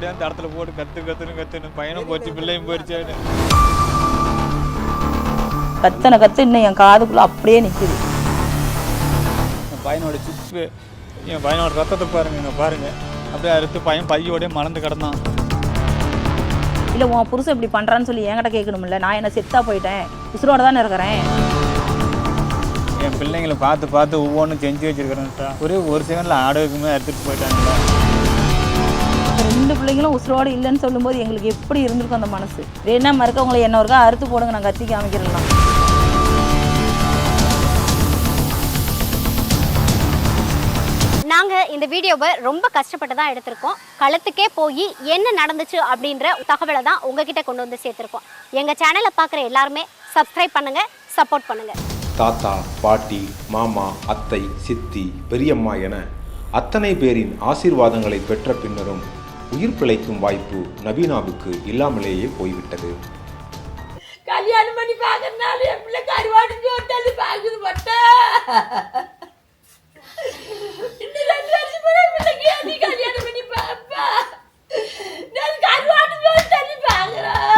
ஓடியாந்து இடத்துல போட்டு கத்துன்னு பையனும் போச்சு பிள்ளையும் போயிடுச்சான்னு கத்து இன்னும் என் காதுக்குள்ள அப்படியே நிற்குது. என் பையனோட சிப்பு என் பையனோட ரத்தத்தை பாருங்க பாருங்க அப்படியே அறுத்து பையன் பையோடய மறந்து கிடந்தான். இல்லை உன் புருஷன் இப்படி பண்ணுறான்னு சொல்லி என்கிட்ட கேட்கணும்ல. நான் என்ன செத்தா போயிட்டேன், உசுரோட தானே இருக்கிறேன். என் பிள்ளைங்களை பார்த்து ஒவ்வொன்றும் செஞ்சு வச்சுருக்கிறேன்ட்டா ஒரு செகண்டில் ஆடவுக்குமே எடுத்துகிட்டு போயிட்டாங்களா. 2 பிள்ளைங்களும் உசுரோடு இல்லைன்னு சொல்லும்போது எங்களுக்கு எப்படி இருந்திருக்கும் அந்த மனசு. வேணா மறுக்கவங்களை என்ன ஒருக்கா அறுத்து போடுங்க, நான் கத்தி காமிக்கிறேன். நாங்கள் இந்த வீடியோவை ரொம்ப கஷ்டப்பட்டு தான் எடுத்திருக்கோம். களத்துக்கே போய் என்ன நடந்துச்சு அப்படின்ற தகவலை தான் உங்ககிட்ட கொண்டு வந்து சேர்த்துருக்கோம். எங்கள் சேனலை பார்க்குற எல்லாருமே சப்ஸ்கிரைப் பண்ணுங்கள், சப்போர்ட் பண்ணுங்கள். தாத்தா, பாட்டி, மாமா, அத்தை, சித்தி, பெரியம்மா என அத்தனை பேரின் ஆசீர்வாதங்களை பெற்ற பின்னரும் உயிர் பிழைக்கும் வாய்ப்பு நவீனாவுக்கு இல்லாமலேயே போய்விட்டது. கல்யாணம் பண்ணி பார்க்கறதுனால என் பிள்ளை கருவாடு வந்து பார்க்குது பட்டா. இன்னும் 2 வருஷம் பிள்ளைக்கு நீ கல்யாணம் பண்ணி பாப்பா. நான் கருவாடு தள்ளி பார்க்குறேன்.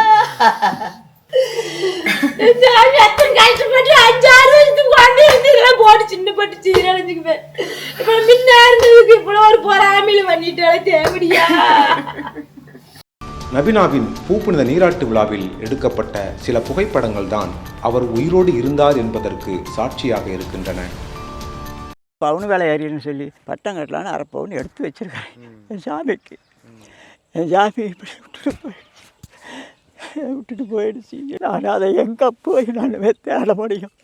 கஷ்டப்பட்டு 5-6 வருஷத்துக்கு கொண்டு இருந்துக்கலாம் போட்டு சின்ன பட்டு சீரழிஞ்சுக்குவேன். இப்போ முன்ன இருந்ததுக்கு இப்போ ஒரு பொறாமையில பண்ணிட்டாலே தேவடியா. நவீனாவின் பூப்புனித நீராட்டு விழாவில் எடுக்கப்பட்ட சில புகைப்படங்கள் தான் அவர் உயிரோடு இருந்தார் என்பதற்கு சாட்சியாக இருக்கின்றன. பவுன் வேலை ஏறின்னு சொல்லி பட்டம் கட்டலான்னு 1/2 பவுன் எடுத்து வச்சுருக்கேன் என் சாமிக்கு. என் சாமி இப்படி விட்டுட்டு போயிடுச்சு. நான் அதை எங்கே போய் நான் தேட முடியும்?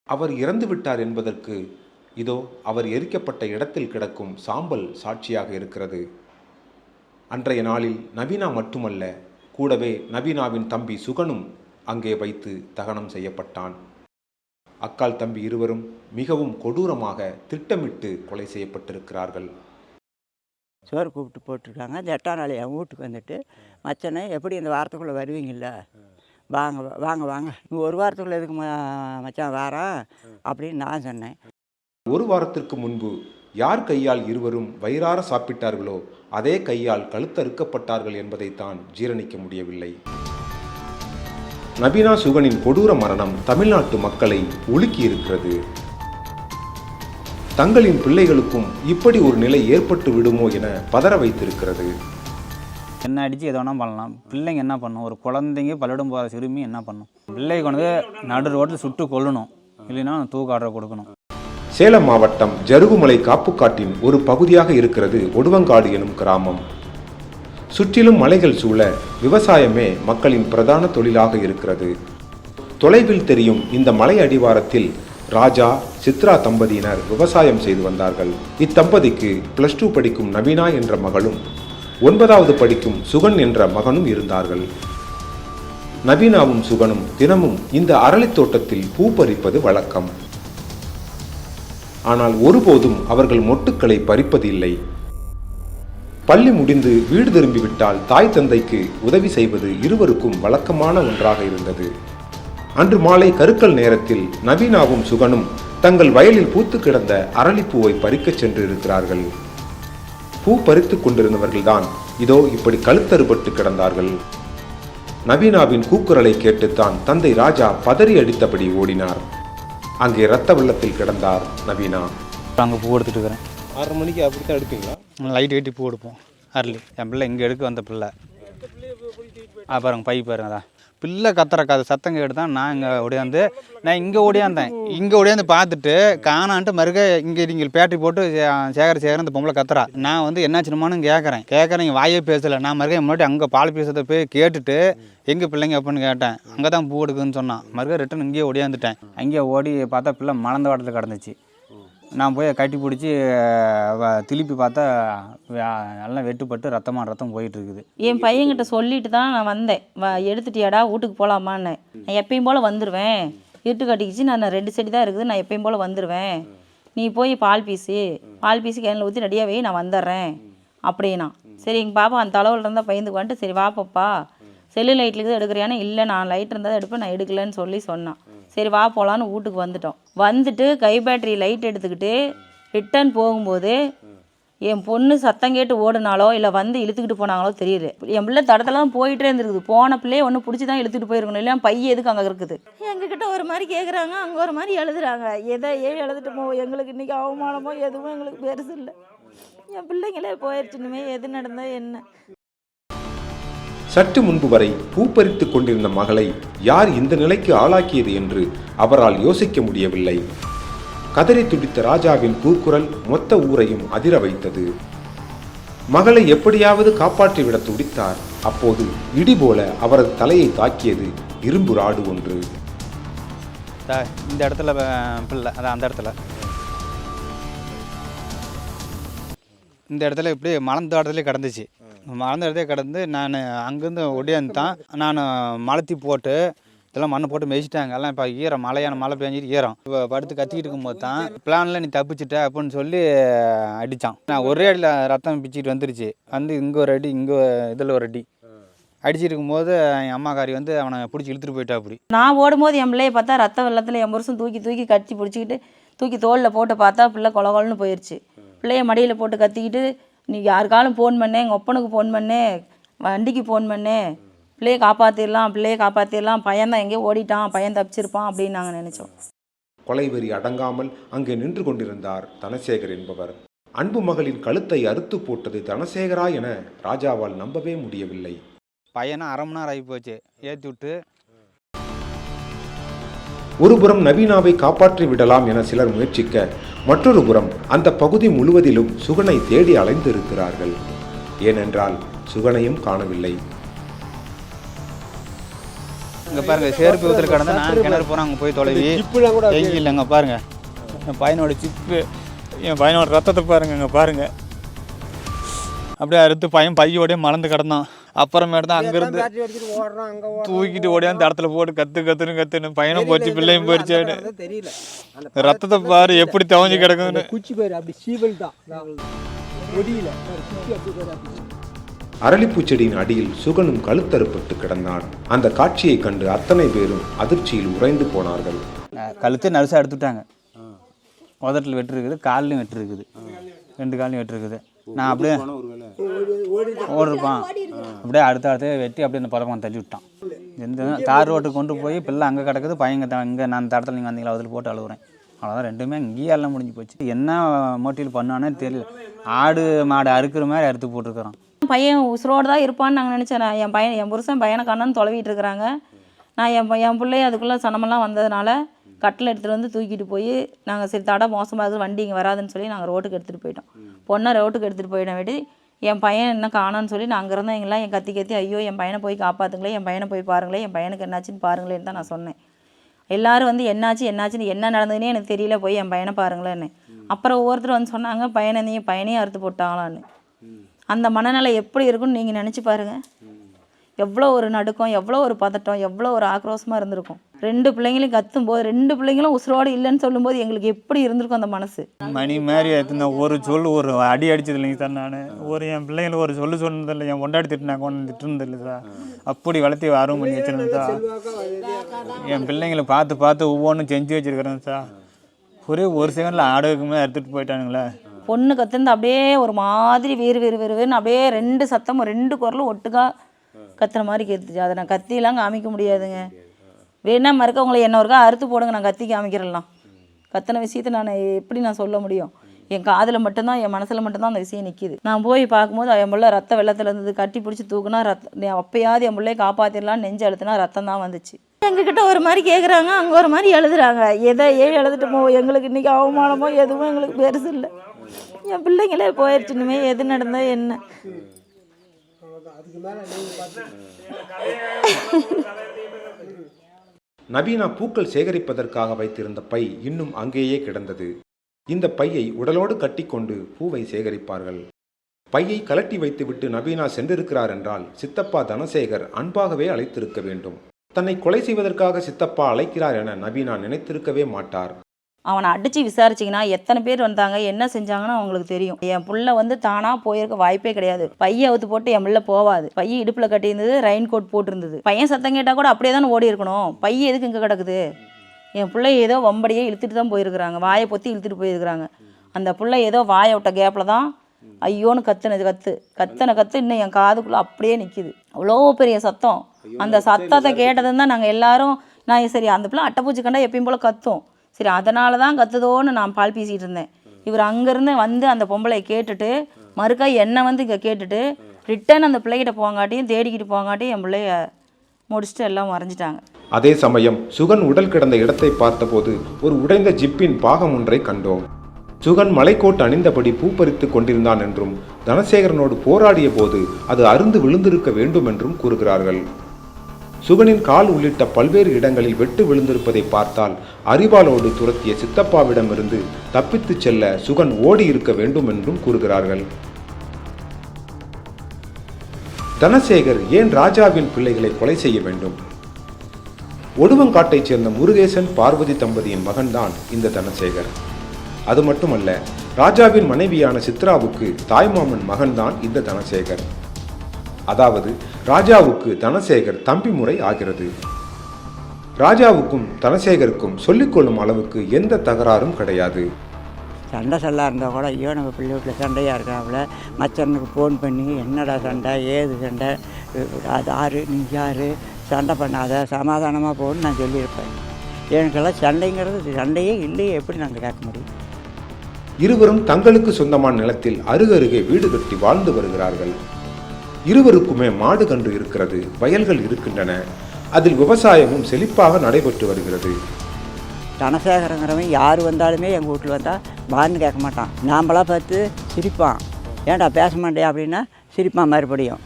அவர் இறந்து விட்டார் என்பதற்கு இதோ அவர் எரிக்கப்பட்ட இடத்தில் கிடக்கும் சாம்பல் சாட்சியாக இருக்கிறது. அன்றைய நாளில் நவீனா மட்டுமல்ல, கூடவே நவீனாவின் தம்பி சுகனும் அங்கே வைத்து தகனம் செய்யப்பட்டான். அக்கால் தம்பி இருவரும் மிகவும் கொடூரமாக திட்டமிட்டு கொலை செய்யப்பட்டிருக்கிறார்கள். சோறு கூப்பிட்டு போட்டிருக்காங்க. அந்த 8ஆம் நாள் என் வீட்டுக்கு வந்துட்டு, மச்சனை எப்படி இந்த வாரத்துக்குள்ளே வருவீங்கள்ல, வாங்க வாங்க வாங்க, நீ 1 வாரத்துக்குள்ளே எதுக்கு மச்சான் வாரான் அப்படின்னு நான் சொன்னேன். 1 வாரத்திற்கு முன்பு யார் கையால் இருவரும் வயிறார சாப்பிட்டார்களோ அதே கையால் கழுத்தறுக்கப்பட்டார்கள் என்பதைத்தான் ஜீரணிக்க முடியவில்லை. நவீனா சுகனின் கொடூர மரணம் தமிழ்நாட்டு மக்களை உலுக்கி இருக்கிறது. தங்களின் பிள்ளைகளுக்கும் இப்படி ஒரு நிலை ஏற்பட்டு விடுமோ என பதற வைத்திருக்கிறது. என்ன அடித்து எதோ வேணால் பண்ணலாம், பிள்ளைங்க என்ன பண்ணும்? ஒரு குழந்தைங்க பள்ளிடம் போகிற சிறுமி என்ன பண்ணும்? பிள்ளைக்கு கொண்டு நடு ரோட்டில் சுட்டு கொல்லணும், இல்லைன்னா தூக்கு ஆர்டர் கொடுக்கணும். சேலம் மாவட்டம் ஜருகுமலை காப்புக்காட்டின் ஒரு பகுதியாக இருக்கிறது ஒடுவங்காடு எனும் கிராமம். சுற்றிலும் மலைகள் சூழ விவசாயமே மக்களின் பிரதான தொழிலாக இருக்கிறது. தொலைவில் தெரியும் இந்த மலை அடிவாரத்தில் ராஜா, சித்ரா தம்பதியினர் விவசாயம் செய்து வந்தார்கள். இத்தம்பதிக்கு +2 படிக்கும் நவீனா என்ற மகளும் 9வது படிக்கும் சுகன் என்ற மகனும் இருந்தார்கள். நவீனாவும் சுகனும் தினமும் இந்த அரளித் தோட்டத்தில் பூ பறிப்பது வழக்கம். ஆனால் ஒருபோதும் அவர்கள் மொட்டுக்களை பறிப்பதில்லை. பள்ளி முடிந்து வீடு திரும்பிவிட்டால் தாய் தந்தைக்கு உதவி செய்வது இருவருக்கும் வழக்கமான ஒன்றாக இருந்தது. அன்று மாலை கருக்கல் நேரத்தில் நவீனாவும் சுகனும் தங்கள் வயலில் பூத்து கிடந்த அரளிப்பூவை பறிக்கச் சென்று இருக்கிறார்கள். பூ பறித்து கொண்டிருந்தவர்கள்தான் இதோ இப்படி கழுத்தறுபட்டு கிடந்தார்கள். நவீனாவின் கூக்குரலை கேட்டுத்தான் தந்தை ராஜா பதறி அடித்தபடி ஓடினார். அங்கே இரத்த வெள்ளத்தில் கிடந்தார் நவீனா. அங்கே பூ எடுத்துட்டு இருக்கிறேன். 6 மணிக்கு அப்படித்தான் எடுப்பீங்களா? லைட் கட்டி பூ எடுப்போம். அரளி என் பிள்ளை இங்கே எடுக்க வந்த பிள்ளை பாருங்க, பை பாருங்க, அதான் பிள்ளை கத்துறக்காது சத்தம் கேட்டு தான் நான் இங்கே ஓடியாந்தேன் பார்த்துட்டு காணான்ட்டு மறுக்க இங்கே நீங்கள் பேட்டரி போட்டு சேகர இந்த பொம்பளை கத்துறா. நான் என்னாச்சுமானு கேட்குறேன் வாயே பேசலை. நான் மறுக்க முன்னாடி அங்கே பால் பேசுறதை போய் கேட்டுட்டு எங்கே பிள்ளைங்க எப்படின்னு கேட்டேன். அங்கே தான் பூ எடுக்குதுன்னு சொன்னான். மறுக்க ரிட்டன் இங்கேயே ஓடியாந்துட்டேன். அங்கேயே ஓடி பார்த்தா பிள்ளை மலர்ந்த வாட்டத்தில் கிடந்துச்சு. நான் போய் கட்டி பிடிச்சி திருப்பி பார்த்தா நல்லா வெட்டுப்பட்டு ரத்தம் போயிட்டுருக்குது. என் பையன்கிட்ட சொல்லிட்டு தான் நான் வந்தேன். எடுத்துட்டியாடா வீட்டுக்கு போகலாமான்னு. நான் எப்பயும் போல் வந்துடுவேன், இருட்டு கட்டிக்கிச்சு, நான் 2 செடி தான் இருக்குது, நான் எப்பயும் போல் வந்துடுவேன், நீ போய் பால் பீஸு கேனில் ஊற்றி ரெடியாக வை, நான் வந்துடுறேன் அப்படின்னா. சரி எங்கள் பாப்பா அந்த அளவில் இருந்தால் பயந்துக்கு வந்துட்டு, சரி வாப்பப்பா செல்லு லைட்லேருந்து எடுக்கிறியானே, இல்லை நான் லைட் இருந்தால் எடுப்பேன், நான் எடுக்கலன்னு சொன்னான். சரி வா போகலான்னு வீட்டுக்கு வந்துட்டோம். வந்துட்டு கை பேட்டரி லைட் எடுத்துக்கிட்டு ரிட்டன் போகும்போது என் பொண்ணு சத்தம் கேட்டு ஓடுனாலோ இல்லை வந்து இழுத்துக்கிட்டு போனாங்களோ தெரியல. என் பிள்ளை தடத்துல தான் போயிட்டே இருந்திருக்குது. போன பிள்ளையே ஒன்று பிடிச்சி தான் இழுத்துட்டு போயிருக்கணும், இல்லை பைய எதுக்கு அங்கே இருக்குது. எங்ககிட்ட ஒரு மாதிரி கேட்குறாங்க, அங்கே ஒரு மாதிரி எழுதுறாங்க. எதை எழுதிட்டுமோ எங்களுக்கு இன்றைக்கி அவமானமோ எதுவும் எங்களுக்கு பெருசு இல்லை. என் பிள்ளைங்களே போயிடுச்சு, இனிமேல் எது நடந்தா என்ன. சற்று முன்பு வரை பூப்பறித்து கொண்டிருந்த மகளை யார் இந்த நிலைக்கு ஆளாக்கியது என்று அவரால் யோசிக்க முடியவில்லை. கதறி துடித்த ராஜாவின் கூக்குரல் மொத்த ஊரையும் அதிர வைத்தது. மகளை எப்படியாவது காப்பாற்றிவிட துடித்தார். அப்போது இடி போல அவரது தலையை தாக்கியது இரும்பு ராடு ஒன்று. இந்த இடத்துல பிள்ளை அதான் அந்த இடத்துல இந்த இடத்துல இப்படி மலர்ந்த இடத்துல கிடந்துச்சு. மலர்ந்த இடத்துல கிடந்து நான் அங்கேருந்து ஒடியாந்து தான் நான் மலத்தி போட்டு இதெல்லாம் மண்ணை போட்டு மெதிச்சிட்டாங்க. எல்லாம் இப்போ ஈரம் மழையான மழை பெஞ்சிட்டு ஈரம். இப்போ படுத்து கத்திக்கிட்டு இருக்கும்போது தான் பிளானில் நீ தப்பிச்சிட்ட அப்படின்னு சொல்லி அடித்தான். நான் ஒரே அடியில் ரத்தம் பிச்சுட்டு வந்துருச்சு. வந்து இங்கே ஒரு அடி, இங்கே இதில் ஒரு அடி அடிச்சுட்டு இருக்கும்போது என் அம்மாக்காரி வந்து அவனை பிடிச்சி இழுத்துட்டு போயிட்டா. அப்படி நான் ஓடும்போது என் பிள்ளையை பார்த்தா ரத்த வெள்ளத்தில் என் புருஷன் தூக்கி கட்டி பிடிச்சிக்கிட்டு தூக்கி தோளில் போட்டு பார்த்தா பிள்ளை கொலன்னு போயிடுச்சு. பிள்ளைய மடியில் போட்டு கத்திக்கிட்டு நீ யாருக்காலும் ஃபோன் பண்ணேன், எங்கள் ஒப்பனுக்கு ஃபோன் பண்ணேன், வண்டிக்கு ஃபோன் பண்ணேன், பிள்ளையை காப்பாற்றிடலாம், பையன்தான் எங்கேயோ ஓடிட்டான், பையன் தப்பிச்சிருப்பான் அப்படின்னு நாங்கள் நினச்சோம். கொலைவெறி அடங்காமல் அங்கே நின்று கொண்டிருந்தார் தனசேகர் என்பவர். அன்பு மகளின் கழுத்தை அறுத்து போட்டது தனசேகரா என ராஜாவால் நம்பவே முடியவில்லை. பையனை அரை மணி நேரம் ஆகி போச்சு ஏற்றி விட்டு. ஒருபுறம் நவீனாவை காப்பாற்றி விடலாம் என சிலர் முயற்சிக்க, மற்றொரு புறம் அந்த பகுதி முழுவதிலும் சுகனை தேடி அலைந்து இருக்கிறார்கள். ஏனென்றால் சுகனையும் காணவில்லை. இங்கே பாருங்க, சேர்ப்பு ஊத்துல கடந்து நான் கிணறு போகிறேன். அங்கே போய் தொலைவி எங்கே இல்லைங்க பாருங்க. என் பையனோட சிப்பு, என் பையனோட ரத்தத்தை பாருங்க. இங்கே பாருங்க, அப்படியே அறுத்து பையன் பையோடய மலர்ந்து கிடந்தான். அப்புறமேட்டு தான் அங்கேருந்து தூக்கிட்டு ஓடியாந்து இடத்துல போட்டு கத்துன்னு பையனும் போச்சு, பிள்ளையும் போயிடுச்சு. ரத்தத்தை பாரு எப்படி தவஞ்சு கிடக்குன்னு. அரளிப்பூச்செடியின் அடியில் சுகனும் கழுத்தறுப்பட்டு கிடந்தான். அந்த காட்சியை கண்டு அத்தனை பேரும் அதிர்ச்சியில் உறைந்து போனார்கள். கழுத்து நர்ஸாக எடுத்துட்டாங்க. உதட்டில் வெட்டு இருக்குது, காலிலும் வெட்டு இருக்குது, 2 காலையும் வெட்டு இருக்குது. நான் அப்படியே ஓடிருப்பான். அப்படியே அடுத்த வெட்டி அப்படியே அந்த பழக்கம் தள்ளி விட்டான். எந்த தார் ரோட்டுக்கு கொண்டு போய் பிள்ளை அங்கே கிடக்குது, பையங்க இங்கே நான் அந்த இடத்துல நீங்கள் வந்தீங்களா அதில் போட்டு அழுகுறேன். அவ்வளோதான், ரெண்டுமே இங்கேயே எல்லாம் முடிஞ்சு போச்சு. என்ன மோட்டிவ் பண்ணானே தெரியல. ஆடு மாடு அறுக்கிற மாதிரி அறுத்து போட்டுருக்குறான். பையன் உசுரோடு தான் இருப்பான்னு நாங்கள் நினச்சேன். என் புருஷன் பையனை கண்ணன்னு தொலைவிட்டு இருக்கிறாங்க. நான் என் பிள்ளைய அதுக்குள்ளே சனமெல்லாம் வந்ததுனால கட்டில் எடுத்துகிட்டு வந்து தூக்கிட்டு போய் நாங்கள் சரி தடை மோசமாக இருக்குது, வண்டி இங்கே வராதுன்னு சொல்லி நாங்கள் ரோட்டுக்கு எடுத்துகிட்டு போயிட்டோம். பொண்ணை ரோட்டுக்கு எடுத்துகிட்டு போயிட வேண்டி என் பையன் என்ன காணோன்னு சொல்லி நான் அங்கே இருந்தவங்களாம் என் கத்தி ஐயோ என் பையனை போய் காப்பாற்றுங்களேன், என் பையனை போய் பாருங்களேன், என் பையனுக்கு என்னாச்சுன்னு பாருங்களேன்னு தான் நான் சொன்னேன். எல்லோரும் வந்து என்னாச்சுன்னு என்ன நடந்ததுன்னே எனக்கு தெரியல, போய் என் பையனை பாருங்களேன்னு. அப்புறம் ஒவ்வொருத்தர் வந்து சொன்னாங்க பையனையும் அறுத்து போட்டாங்களான்னு. அந்த மனநிலை எப்படி இருக்குன்னு நீங்கள் நினச்சி பாருங்கள். எவ்வளோ ஒரு நடுக்கம், எவ்வளோ ஒரு பதட்டம், எவ்வளோ ஒரு ஆக்ரோஷமாக இருந்திருக்கும். 2 பிள்ளைங்களையும் கத்தும்போது 2 பிள்ளைங்களும் உசுரோடு இல்லைன்னு சொல்லும்போது எங்களுக்கு எப்படி இருந்திருக்கும் அந்த மனசு. மணி மாதிரி எடுத்துருந்த ஒரு அடி அடிச்சது இல்லைங்க சார். நான் என் பிள்ளைங்களுக்கு ஒரு சொன்னதில்லை, என் கொண்டாடி திட்டினாங்க, ஒன்று திட்டுனதில்லை சார். அப்படி வளர்த்தி ஆர்வம் பண்ணி வச்சுருந்தேன் சார். என் பிள்ளைங்களை பார்த்து ஒவ்வொன்றும் செஞ்சு வச்சுருக்கிறேன் சார். ஒரு செகண்டில் ஆடுக்குமே எடுத்துகிட்டு போயிட்டானுங்களே. பொண்ணு கத்துந்து அப்படியே ஒரு மாதிரி வேறுன்னு அப்படியே 2 சத்தமும் 2 குரலும் ஒட்டுக்கா கத்துற மாதிரி கேட்டுச்சு. அதை நான் கத்தியெல்லாம் காமிக்க முடியாதுங்க. வேணா மறுக்க உங்களை என்ன ஒருக்கா அறுத்து போடுங்க, நான் கத்தி காமிக்கிறலாம். கத்தின விஷயத்தை நான் எப்படி சொல்ல முடியும்? என் காதில் மட்டும்தான், என் மனசில் மட்டும்தான் அந்த விஷயம் நிற்கிது. நான் போய் பார்க்கும்போது என் பிள்ளை ரத்த வெள்ளத்தில் இருந்தது. கட்டி பிடிச்சி தூக்குனா அப்பயாவது என் பிள்ளையை காப்பாற்றிடலான்னு நெஞ்சு அழுத்தினா ரத்தம் தான் வந்துச்சு. எங்ககிட்ட ஒரு மாதிரி கேட்குறாங்க, அங்கே ஒரு மாதிரி எழுதுறாங்க. எதை எழுதிட்டுமோ எங்களுக்கு இன்றைக்கி அவமானமோ எதுவும் எங்களுக்கு பெருசு இல்லை. என் பிள்ளைங்களே போயிடுச்சு, இனிமேல் எது நடந்தா என்ன. நவீனா பூக்கள் சேகரிப்பதற்காக வைத்திருந்த பை இன்னும் அங்கேயே கிடந்தது. இந்த பையை உடலோடு கட்டிக்கொண்டு பூவை சேகரிப்பார்கள். பையை கலட்டி வைத்துவிட்டு நவீனா சென்றிருக்கிறார் என்றால் சித்தப்பா தனசேகர் அன்பாகவே அழைத்திருக்க வேண்டும். தன்னை கொலை செய்வதற்காக சித்தப்பா அழைக்கிறார் என நவீனா நினைத்திருக்கவே மாட்டார். அவனை அடித்து விசாரிச்சிங்கன்னா எத்தனை பேர் வந்தாங்க, என்ன செஞ்சாங்கன்னு அவங்களுக்கு தெரியும். என் புள்ள வந்து தானாக போயிருக்க வாய்ப்பே கிடையாது. பையை அவுத்து போட்டு என் பிள்ளை போகாது. பையை இடுப்பில் கட்டியிருந்தது, ரெயின் கோட் போட்டிருந்தது. பையன் சத்தம் கேட்டால் கூட அப்படியே தானே ஓடி இருக்கணும். பையை எதுக்கு இங்கே கிடக்குது? என் பிள்ளை ஏதோ வம்படியே இழுத்துட்டு தான் போயிருக்கிறாங்க, வாயை பொத்தி இழுத்துட்டு போயிருக்கிறாங்க. அந்த பிள்ளை ஏதோ வாயை விட்ட கேப்பில் தான் ஐயோன்னு கத்தனை கத்து இன்னும் என் காதுக்குள்ளே அப்படியே நிற்கிது. அவ்வளோ பெரிய சத்தம். அந்த சத்தத்தை கேட்டதுன்னு தான் நாங்கள் எல்லாரும், நான் சரி அந்த பிள்ளை அட்டைப்பூச்சி கண்டா எப்பயும் போல் கத்தும், சரி அதனால தான் கத்துதோன்னு நான் பால் பேசிகிட்டு இருந்தேன். இவர் அங்கேருந்து வந்து அந்த பொம்பளையை கேட்டுட்டு மறுக்கா என்னை வந்து இங்கே கேட்டுட்டு ரிட்டன் அந்த பிள்ளைகிட்ட போங்காட்டியும் தேடிக்கிட்டு போங்காட்டியும் என் பிள்ளைய முடிச்சுட்டு எல்லாம் மறைஞ்சிட்டாங்க. அதே சமயம் சுகன் உடல் கிடந்த இடத்தை பார்த்தபோது ஒரு உடைந்த ஜிப்பின் பாகம் ஒன்றை கண்டோம். சுகன் மலைக்கோட்டு அணிந்தபடி பூப்பறித்து கொண்டிருந்தான் என்றும் தனசேகரனோடு போராடிய போது அது அருந்து விழுந்திருக்க வேண்டும் என்றும் கூறுகிறார்கள். சுகனின் கால் உள்ளிட்ட பல்வேறு இடங்களில் வெட்டு விழுந்திருப்பதை பார்த்தால் அரிவாளோடு துரத்திய சித்தப்பாவிடமிருந்து தப்பித்துச் செல்ல சுகன் ஓடி இருக்க வேண்டும் என்றும் கூறுகிறார்கள். தனசேகர் ஏன் ராஜாவின் பிள்ளைகளை கொலை செய்ய வேண்டும்? ஒடுவங்காட்டைச் சேர்ந்த முருகேசன் பார்வதி தம்பதியின் மகன்தான் இந்த தனசேகர். அது மட்டுமல்ல, ராஜாவின் மனைவியான சித்ராவுக்கு தாய்மாமன் மகன்தான் இந்த தனசேகர். அதாவது ராஜாவுக்கு தனசேகர் தம்பி முறை ஆகிறது. ராஜாவுக்கும் தனசேகருக்கும் சொல்லிக்கொள்ளும் அளவுக்கு எந்த தகராறும் கிடையாது. சண்டை சல்லாக இருந்தால் கூட ஐயோ நம்ம பிள்ளை வீட்டில் சண்டையாக இருக்காப்புல, மச்சனுக்கு ஃபோன் பண்ணி என்னடா சண்டை, ஏது சண்டை, அது யாரு நீ யாரு, சண்டை பண்ணாத சமாதானமாக போகணுன்னு நான் சொல்லியிருப்பேன். எனக்கெல்லாம் சண்டைங்கிறது சண்டையே இல்லையே, எப்படி நாங்கள் கேட்க முடியும்? இருவரும் தங்களுக்கு சொந்தமான நிலத்தில் அருகருகே வீடு கட்டி வாழ்ந்து வருகிறார்கள். இருவருக்குமே மாடு கன்று இருக்கிறது, வயல்கள் இருக்கின்றன. அதில் விவசாயமும் செழிப்பாக நடைபெற்று வருகிறது. தனசேகரங்கிறவன் யார் வந்தாலுமே எங்கள் வீட்டில் வந்தால் வான்னு கேட்க மாட்டான். நாம்பளாக பார்த்து சிரிப்பான். ஏன்டா பேச மாட்டேன் அப்படின்னா சிரிப்பான். மறுபடியும்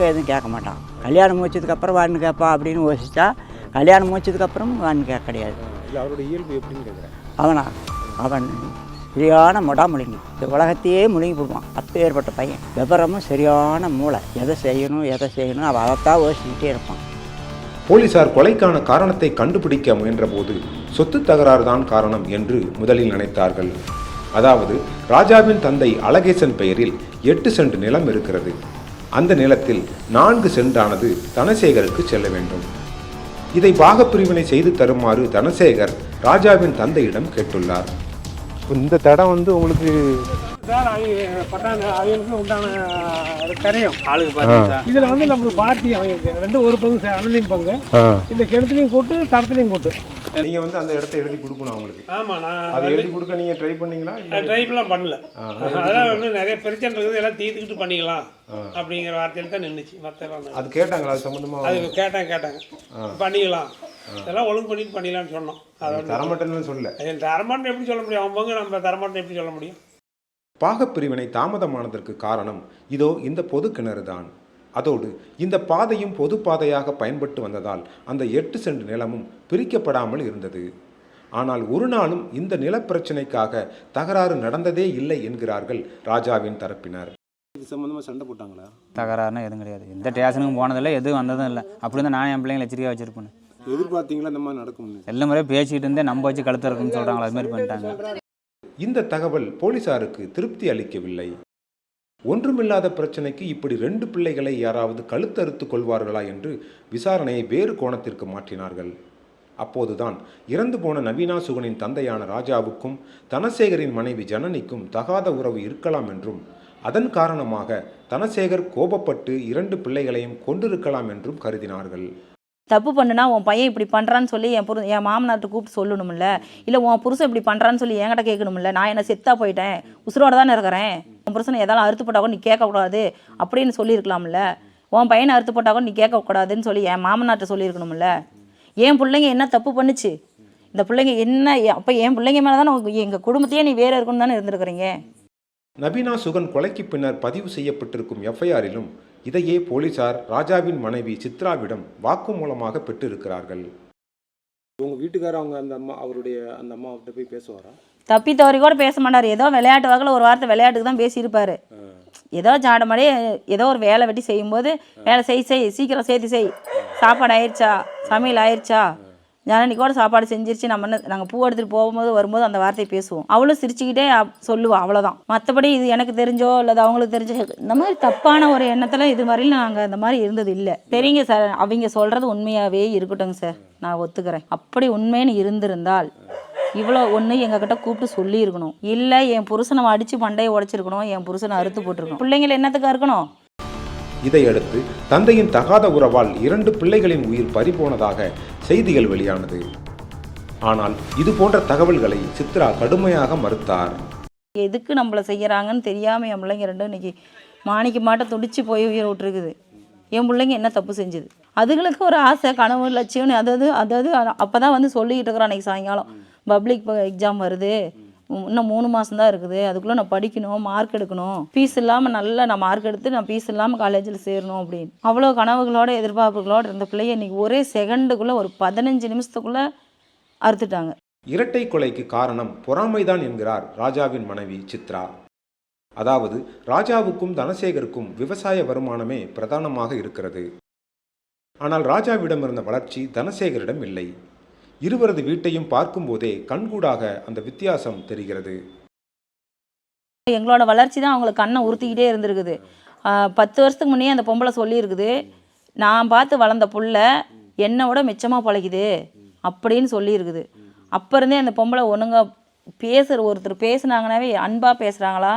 எதுவும் கேட்க மாட்டான். கல்யாணம் முடிச்சதுக்கப்புறம் வான்னு கேட்பான் அப்படின்னு யோசிச்சா, கல்யாணம் முடிச்சதுக்கப்புறம் வான்னு கேட்க கிடையாது. அவருடைய இயல்பு எப்படின்னு கேட்குறேன். அவன் சரியான முழுங்கி இந்த உலகத்தையே முழுங்கி போடுவான். அப்பேற்பட்ட பையன். விவரமும் சரியான மூளை. எதை செய்யணும் அவன் அதைத்தான் யோசிச்சுக்கிட்டே இருப்பான். போலீசார் கொலைக்கான காரணத்தை கண்டுபிடிக்க முயன்ற போது சொத்து தகராறு தான் காரணம் என்று முதலில் நினைத்தார்கள். அதாவது ராஜாவின் தந்தை அழகேசன் பெயரில் 8 சென்ட் நிலம் இருக்கிறது. அந்த நிலத்தில் 4 சென்டானது தனசேகருக்கு செல்ல வேண்டும். இதை பாகப்பிரிவினை செய்து தருமாறு தனசேகர் ராஜாவின் தந்தையிடம் கேட்டுள்ளார். இந்த தடம் உங்களுக்கு அவங்களுக்கு உண்டான தெரியும். இதுல நம்மளுக்கு பார்ட்டி அவங்க 2 ஒரு பங்கு அண்ணனையும் பங்கு, இந்த கிணத்துலையும் கூட்டு தரத்துலையும் கூட்டு. நீங்க அந்த இடத்த எழுதி கொடுக்கணும் அவங்களுக்கு. ஆமா, நான் அதை எழுதி கொடுக்க நீங்க ட்ரை பண்ணீங்களா? ட்ரைப்லாம் பண்ணல. அதெல்லாம் நிறைய பிரச்சனை இருக்குது, எல்லாம் தீர்த்துக்கிட்டு பண்ணிக்கலாம் அப்படிங்கிற வார்த்தையில தான் நின்றுச்சு. மற்ற அது கேட்டாங்களா? அது சம்பந்தமா அது கேட்டாங்க பண்ணிக்கலாம், இதெல்லாம் ஒழுங்கு பண்ணிட்டு பண்ணிக்கலாம்னு சொன்னோம். அதோட தரமாட்டேன்னு சொல்லல. தரமாட்டம் எப்படி சொல்ல முடியும்? அவங்க பங்கு நம்ம தரமாட்டம் எப்படி சொல்ல முடியும்? பாகப்பிரிவினை தாமதமானதற்கு காரணம் இதோ இந்த பொது கிணறு தான். அதோடு இந்த பாதையும் பொது பாதையாக பயன்பட்டு வந்ததால் அந்த 8 சென்ட் நிலமும் பிரிக்கப்படாமல் இருந்தது. ஆனால் ஒரு நாளும் இந்த நிலப்பிரச்சனைக்காக தகராறு நடந்ததே இல்லை என்கிறார்கள் ராஜாவின் தரப்பினர். இது சம்பந்தமா சண்டை போட்டாங்களா? தகராறுனா எதுவும் கிடையாது. எந்த ஸ்டேஷனுக்கும் போனதில்லை, எதுவும் வந்ததும் இல்லை. அப்படி தான் நான் என் பிள்ளைங்களை எச்சரிக்கையாக வச்சுருப்பேன். எதிர்பார்த்தீங்களா இந்த மாதிரி நடக்கும்? எல்லா முறையும் பேசிக்கிட்டு இருந்தே நம்ம வச்சு கழுத்து இருக்குன்னு சொல்கிறாங்களா, அது மாதிரி பண்ணிட்டாங்க. இந்த தகவல் போலீசாருக்கு திருப்தி அளிக்கவில்லை. ஒன்றுமில்லாத பிரச்சனைக்கு இப்படி 2 பிள்ளைகளை யாராவது கழுத்தறுத்து கொள்வார்களா என்று விசாரணையை வேறு கோணத்திற்கு மாற்றினார்கள். அப்போதுதான் இறந்து போன நவீனா சுகனின் தந்தையான ராஜாவுக்கும் தனசேகரின் மனைவி ஜனனிக்கும் தகாத உறவு இருக்கலாம் என்றும் அதன் காரணமாக தனசேகர் கோபப்பட்டு 2 பிள்ளைகளையும் கொண்டிருக்கலாம் என்றும் கருதினார்கள். தப்பு பண்ணுனா உன் பையன் இப்படி பண்ணுறான்னு சொல்லி என் மாமனார்ட்ட கூப்பிட்டு சொல்லணும்ல, இல்லை உன் புருஷன் இப்படி பண்ணுறான்னு சொல்லி என்கிட்ட கேட்கணும்ல. நான் என்ன செத்தா போயிட்டேன், உசுரோட தானே இருக்கிறேன், உன் புருஷனை எதாவது அறுத்துப்பட்டாலும் நீ கேட்கக்கூடாது அப்படின்னு சொல்லியிருக்கலாம்ல. உன் பையனை அறுத்துப்பட்டாலும் நீ கேட்கக்கூடாதுன்னு சொல்லி என் மாமனார்ட்ட சொல்லியிருக்கணும்ல. என் பிள்ளைங்க என்ன தப்பு பண்ணுச்சு? இந்த பிள்ளைங்க என்ன அப்போ என் பிள்ளைங்க மேலே தானே எங்கள் குடும்பத்தையே நீ வேறு இருக்குன்னு தானே இருந்திருக்கிறீங்க. நவீனா சுகன் கொலைக்கு பின்னர் பதிவு செய்யப்பட்டிருக்கும் எஃப்ஐஆரிலும் இதையே போலீசார் ராஜாவின் மனைவி சித்ராவிடம் வாக்குமூலமாக பெற்றிருக்கிறார்கள். உங்க வீட்டுக்காரர் அவங்க அந்த அம்மாவிட்ட போய் பேசுவாரா? தப்பி தவறி கூட பேச மாட்டார். ஏதோ விளையாட்டு வகையில் ஒரு வார்த்தை விளையாட்டுக்கு தான் பேசியிருப்பார். ஏதோ ஜாடமாடி ஏதோ ஒரு வேலை வெட்டி செய்யும்போது வேலை செய் சீக்கிரம் சேர்த்து செய், சாப்பாடு ஆயிடுச்சா, சமையல் ஆயிடுச்சா, ஜனனி கூட சாப்பாடு செஞ்சிருச்சு, நாங்கள் பூ எடுத்துகிட்டு போகும்போது வரும்போது அந்த வார்த்தையை பேசுவோம். அவளும் சிரிச்சுக்கிட்டே சொல்லுவாள், அவ்வளோதான். மற்றபடி இது எனக்கு தெரிஞ்சோ இல்லை அவங்களுக்கு தெரிஞ்சோ இந்த மாதிரி தப்பான ஒரு எண்ணத்தில் இது வரையிலும் நாங்கள் இந்த மாதிரி இருந்தது இல்லை. சரிங்க சார், அவங்க சொல்கிறது உண்மையாகவே இருக்கட்டுங்க சார், நான் ஒத்துக்கிறேன். அப்படி உண்மைன்னு இருந்திருந்தால் இவ்வளோ ஒன்று எங்ககிட்ட கூப்பிட்டு சொல்லியிருக்கணும். இல்லை என் புருஷனை அடித்து மண்டையை உடைச்சிருக்கணும், என் புருஷனை அறுத்து போட்டிருக்கணும். பிள்ளைங்களை என்னத்துக்காக இருக்கணும்? இதையடுத்து தந்தையின் தகாத உறவால் 2 பிள்ளைகளின் உயிர் பறிபோனதாக செய்திகள் வெளியானது. ஆனால் இது போன்ற தகவல்களை சித்ரா கடுமையாக மறுத்தார். எதுக்கு நம்மளை செய்கிறாங்கன்னு தெரியாமல் என் பிள்ளைங்க 2 இன்னைக்கு மாணிக்க மாட்ட துடிச்சு போய் உயிரை விட்டுருக்குது. என் பிள்ளைங்க என்ன தப்பு செஞ்சுது? அதுகளுக்கு ஒரு ஆசை, கனவு, லட்சியம்னு அதாவது அப்போ தான் வந்து சொல்லிக்கிட்டு இருக்கிறோம். அன்றைக்கி சாயங்காலம் பப்ளிக் எக்ஸாம் வருது, இன்னும் 3 மாதம் தான் இருக்குது, அதுக்குள்ளே நான் படிக்கணும், மார்க் எடுக்கணும், ஃபீஸ் இல்லாமல் நல்லா நான் மார்க் எடுத்து நான் ஃபீஸ் இல்லாமல் காலேஜில் சேரணும் அப்படின்னு அவ்வளோ கனவுகளோட எதிர்பார்ப்புகளோடு இருந்த பிள்ளைய இன்றைக்கி ஒரே செகண்டுக்குள்ளே ஒரு 15 நிமிஷத்துக்குள்ளே அறுத்துட்டாங்க. இரட்டை கொலைக்கு காரணம் பொறாமைதான் என்கிறார் ராஜாவின் மனைவி சித்ரா. அதாவது ராஜாவுக்கும் தனசேகருக்கும் விவசாய வருமானமே பிரதானமாக இருக்கிறது. ஆனால் ராஜாவிடம் இருந்த வளர்ச்சி தனசேகரிடம் இல்லை. இருவரது வீட்டையும் பார்க்கும்போதே கண்கூடாக அந்த வித்தியாசம் தெரிகிறது. எங்களோட வளர்ச்சி தான் அவங்களுக்கு கண்ணை உறுத்திக்கிட்டே இருந்திருக்குது. 10 வருஷத்துக்கு முன்னே அந்த பொம்பளை சொல்லியிருக்குது, நான் பார்த்து வளர்ந்த புள்ள என்னை விட மிச்சமாக பழகுது அப்படின்னு சொல்லியிருக்குது. அப்போ இருந்தே அந்த பொம்பளை ஒழுங்கா ஒருத்தர் பேசுனாங்கன்னாவே அன்பாக பேசுகிறாங்களா,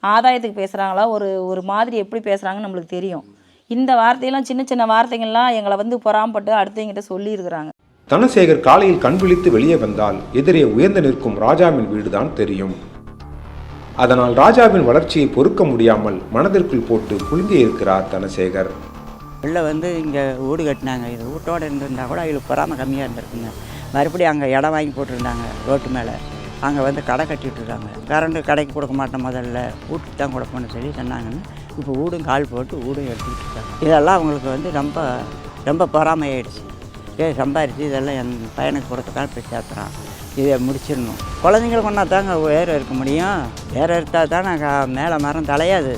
ஆதாயத்துக்கு பேசுகிறாங்களா, ஒரு மாதிரி எப்படி பேசுகிறாங்கன்னு நம்மளுக்கு தெரியும். இந்த வார்த்தையெல்லாம் சின்ன சின்ன வார்த்தைகள்லாம் எங்களை வந்து பொறாமப்பட்டு அடுத்தவங்கிட்ட சொல்லியிருக்கிறாங்க. தனசேகர் காலையில் கண் விழித்து வெளியே வந்தால் எதிரே உயர்ந்து நிற்கும் ராஜாவின் வீடுதான் தெரியும். அதனால் ராஜாவின் வளர்ச்சியை பொறுக்க முடியாமல் மனதிற்குள் போட்டு புழுங்கி இருக்கிறார் தனசேகர். வெளில வந்து இங்கே வீடு கட்டினாங்க, இது வீட்டோடு இருந்திருந்தா கூட அவங்களுக்கு பொறாமை கம்மியாக இருந்திருக்குங்க. மறுபடியும் அங்கே இடம் வாங்கி போட்டிருந்தாங்க ரோட்டு மேலே, அங்கே வந்து கடை கட்டிகிட்டு இருக்காங்க. கரண்ட்டு கடைக்கு கொடுக்க மாட்டோம், முதல்ல வீட்டுக்கு தான் கொடுப்போம்னு சொல்லி சொன்னாங்கன்னு இப்போ வீடும் கால் போட்டு வீடும் எடுத்துக்கிட்டு இருக்காங்க. இதெல்லாம் அவங்களுக்கு வந்து ரொம்ப ரொம்ப பொறாமையாயிடுச்சு. சம்பாரித்து இதெல்லாம் என் பையனுக்கு கொடுக்கத்தான் இப்போ சேர்த்துறான், இதை முடிச்சிடணும். குழந்தைங்களுக்கு ஒன்றா தாங்க வேறு இருக்க முடியும், வேறு இருந்தால் தானே மேலே மரம் தலையாது.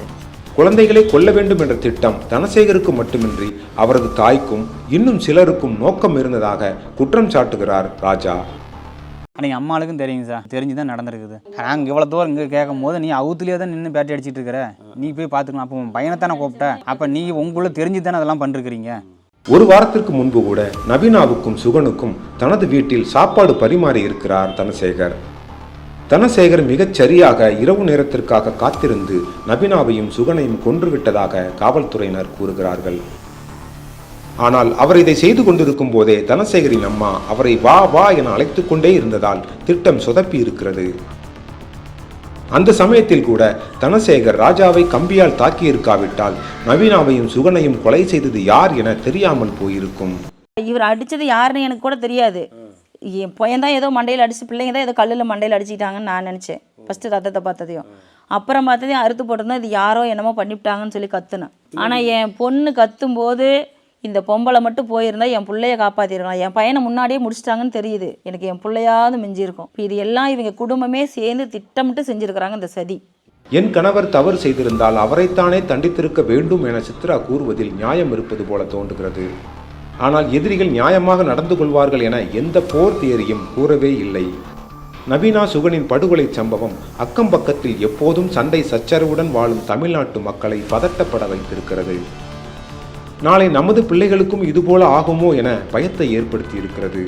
குழந்தைகளை கொல்ல வேண்டும் என்ற திட்டம் தனசேகருக்கு மட்டுமின்றி அவரது தாய்க்கும் இன்னும் சிலருக்கும் நோக்கம் இருந்ததாக குற்றம் சாட்டுகிறார் ராஜா. அன்றைக்கி அம்மாளுக்கும் தெரியுங்க சார், தெரிஞ்சு தான் நடந்திருக்குது. நாங்கள் இவ்வளோ தூரம் இங்கே கேட்கும் போது நீ அவுத்துலேயே தான் நின்று பேட்டி அடிச்சிட்டு இருக்கிற, நீ போய் பார்த்துக்கலாம். அப்போ உன் பையனை தானே கூப்பிட்ட, அப்போ நீ உங்களுக்குள்ள தெரிஞ்சு தானே அதெல்லாம் பண்ணிருக்கிறீங்க. ஒரு வாரத்திற்கு முன்பு கூட நவீனாவுக்கும் சுகனுக்கும் தனது வீட்டில் சாப்பாடு பரிமாறி இருக்கிறார் தனசேகர். தனசேகர் மிகச் சரியாக இரவு நேரத்திற்காக காத்திருந்து நவீனாவையும் சுகனையும் கொன்றுவிட்டதாக காவல்துறையினர் கூறுகிறார்கள். ஆனால் அவர் இதை செய்து கொண்டிருக்கும் போதே தனசேகரின் அம்மா அவரை வா வா என அழைத்து கொண்டே இருந்ததால் திட்டம் சொதப்பி இருக்கிறது. அந்த சமயத்தில் கூட தனசேகர் ராஜாவை கம்பியால் தாக்கியிருக்காவிட்டால் நவீனாவையும் சுகனையும் கொலை செய்தது யார் என தெரியாமல் போயிருக்கும். இவர் அடித்தது யாருன்னு எனக்கு கூட தெரியாது. என் பையன் தான் ஏதோ மண்டையில் அடித்து, பிள்ளைங்க தான் ஏதோ கல்லில் மண்டையில் அடிச்சிட்டாங்கன்னு நான் நினச்சேன். ஃபஸ்ட்டு ரத்தத்தை பார்த்ததையும், அப்புறம் பார்த்ததையும் அறுத்து போட்டிருந்தா இது யாரோ என்னமோ பண்ணிவிட்டாங்கன்னு சொல்லி கத்துனேன். ஆனால் என் பொண்ணு கத்தும்போது இந்த பொம்பளை மட்டும் போயிருந்தா என் பிள்ளைய காப்பாற்றிருக்கலாம். என் பையனை முன்னாடியே முடிச்சிட்டாங்கன்னு தெரியுது, எனக்கு என் பிள்ளையாவது மிஞ்சிருக்கும். இப்போ இது எல்லாம் இவங்க குடும்பமே சேர்ந்து திட்டமிட்டு செஞ்சுருக்கிறாங்க இந்த சதி. என் கணவர் தவறு செய்திருந்தால் அவரைத்தானே தண்டித்திருக்க வேண்டும் என சித்ரா கூறுவதில் நியாயம் இருப்பது போல தோன்றுகிறது. ஆனால் எதிரிகள் நியாயமாக நடந்து கொள்வார்கள் என எந்த போர் தியரியும் கூறவே இல்லை. நவீனா சுகனின் படுகொலை சம்பவம் அக்கம் பக்கத்தில் எப்போதும் சண்டை சச்சரவுடன் வாழும் தமிழ்நாட்டு மக்களை பதட்டப்பட வைத்திருக்கிறது. நாளை நமது பிள்ளைகளுக்கும் இதுபோல ஆகுமோ என பயத்தை ஏற்படுத்தி இருக்கிறது.